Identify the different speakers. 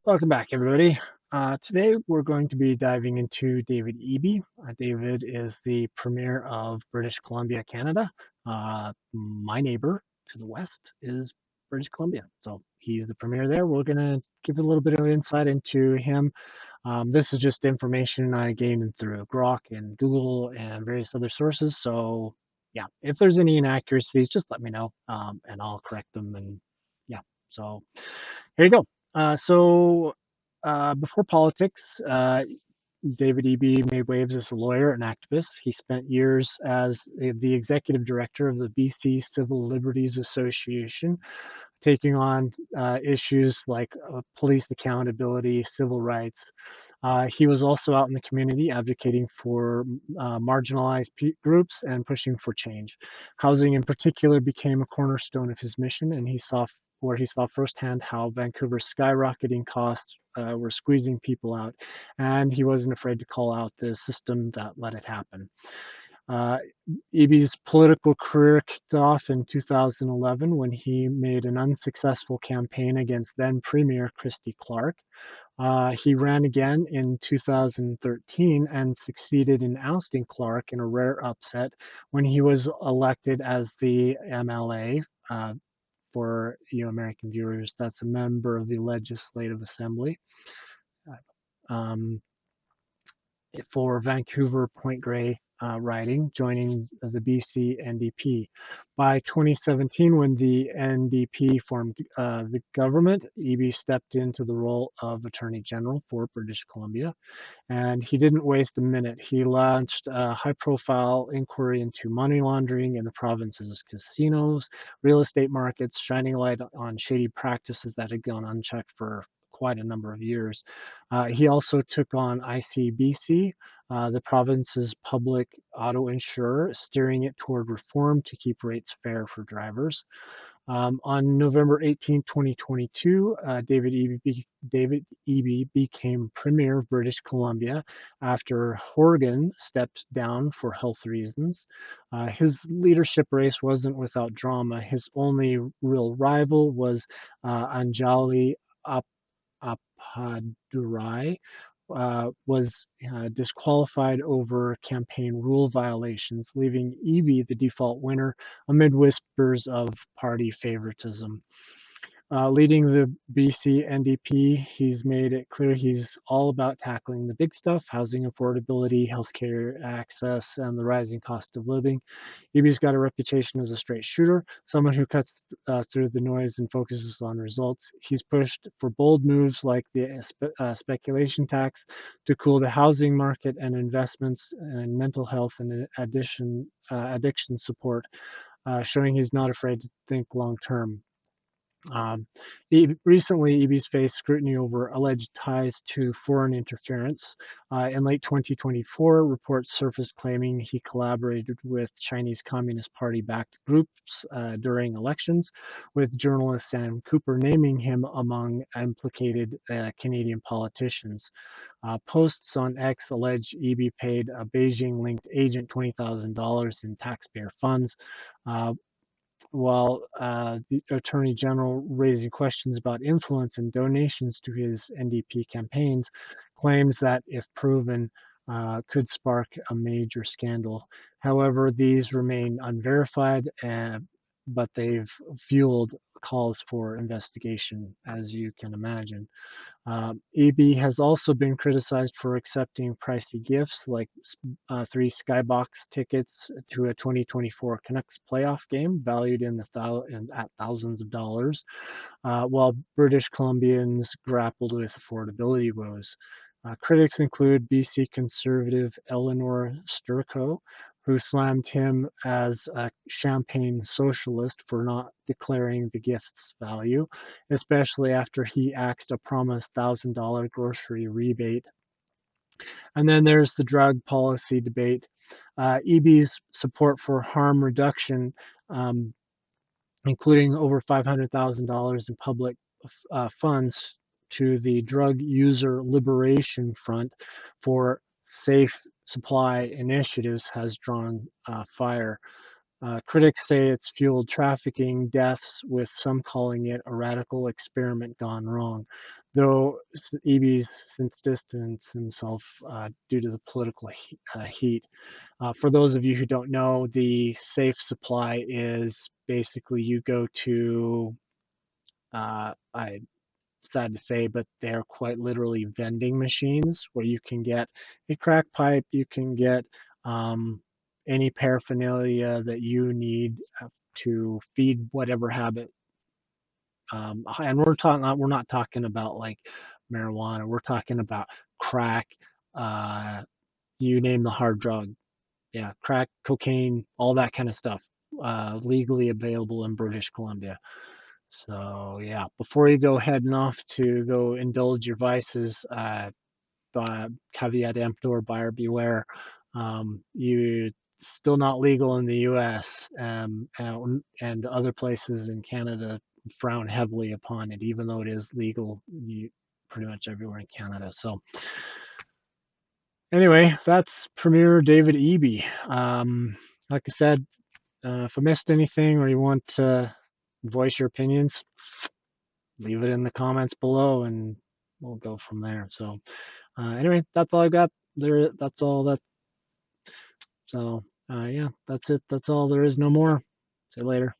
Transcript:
Speaker 1: Welcome back, everybody. Today we're going to be diving into David Eby. David is the Premier of British Columbia, Canada. My neighbor to the west is British Columbia, so he's the Premier there. We're going to give a little bit of insight into him. This is just information I gained through Grok and Google and various other sources. So, yeah, if there's any inaccuracies, just let me know and I'll correct them. And yeah, so here you go. Before politics, David Eby made waves as a lawyer and activist. He spent years as the executive director of the BC Civil Liberties Association, taking on issues like police accountability, civil rights. He was also out in the community advocating for marginalized groups and pushing for change. Housing, in particular, became a cornerstone of his mission, and where he saw firsthand how Vancouver's skyrocketing costs were squeezing people out, and he wasn't afraid to call out the system that let it happen. Uh, Eby's political career kicked off in 2011 when he made an unsuccessful campaign against then Premier Christy Clark. He ran again in 2013 and succeeded in ousting Clark in a rare upset when he was elected as the MLA. For you American viewers, that's a member of the Legislative Assembly. Um, for Vancouver Point Grey riding, joining the BC NDP. By 2017, when the NDP formed the government, Eby stepped into the role of Attorney General for British Columbia, and he didn't waste a minute. He launched a high-profile inquiry into money laundering in the province's casinos, real estate markets, shining a light on shady practices that had gone unchecked for quite a number of years. He also took on ICBC, the province's public auto insurer, steering it toward reform to keep rates fair for drivers. On November 18, 2022, David Eby became Premier of British Columbia after Horgan stepped down for health reasons. His leadership race wasn't without drama. His only real rival was Anjali Appadurai, was disqualified over campaign rule violations, leaving Eby the default winner amid whispers of party favoritism. Leading the BC NDP, he's made it clear he's all about tackling the big stuff: housing affordability, healthcare access, and the rising cost of living. Eby's got a reputation as a straight shooter, someone who cuts through the noise and focuses on results. He's pushed for bold moves like the speculation tax to cool the housing market and investments in mental health and addiction support, showing he's not afraid to think long term. Um, Recently, Eby's faced scrutiny over alleged ties to foreign interference. In late 2024, reports surfaced claiming he collaborated with Chinese Communist Party-backed groups during elections, with journalist Sam Cooper naming him among implicated Canadian politicians. Posts on X allege Eby paid a Beijing-linked agent $20,000 in taxpayer funds, uh, while the Attorney General, raising questions about influence and donations to his NDP campaigns, claims that, if proven, could spark a major scandal. However, these remain unverified, but they've fueled calls for investigation, as you can imagine. EB has also been criticized for accepting pricey gifts like three Skybox tickets to a 2024 Canucks playoff game valued at thousands of dollars, while British Columbians grappled with affordability woes. Critics include BC Conservative Eleanor Sturko, who slammed him as a champagne socialist for not declaring the gift's value, especially after he axed a promised $1,000 grocery rebate. And then there's the drug policy debate. EB's support for harm reduction, um, including over $500,000 in public funds to the Drug User Liberation Front for safe supply initiatives, has drawn fire. Critics say it's fueled trafficking deaths, with some calling it a radical experiment gone wrong, though Eby's since distanced himself due to the political heat. For those of you who don't know, the safe supply is basically you go to, I sad to say, but they're quite literally vending machines where you can get a crack pipe, you can get um, any paraphernalia that you need to feed whatever habit. And we're not talking about like marijuana. We're talking about crack. Uh, you name the hard drug. Yeah, crack, cocaine, all that kind of stuff. Legally available in British Columbia. So yeah, before you go heading off to go indulge your vices, caveat emptor, buyer beware. You still not legal in the U.S. And other places in Canada frown heavily upon it, even though it is legal pretty much everywhere in Canada. So anyway, that's Premier David Eby. Like I said, if I missed anything or you want to voice your opinions, leave it in the comments below and we'll go from there. So anyway, that's all I got there. That's all that. So yeah, that's it. That's all there is. No more. See you later.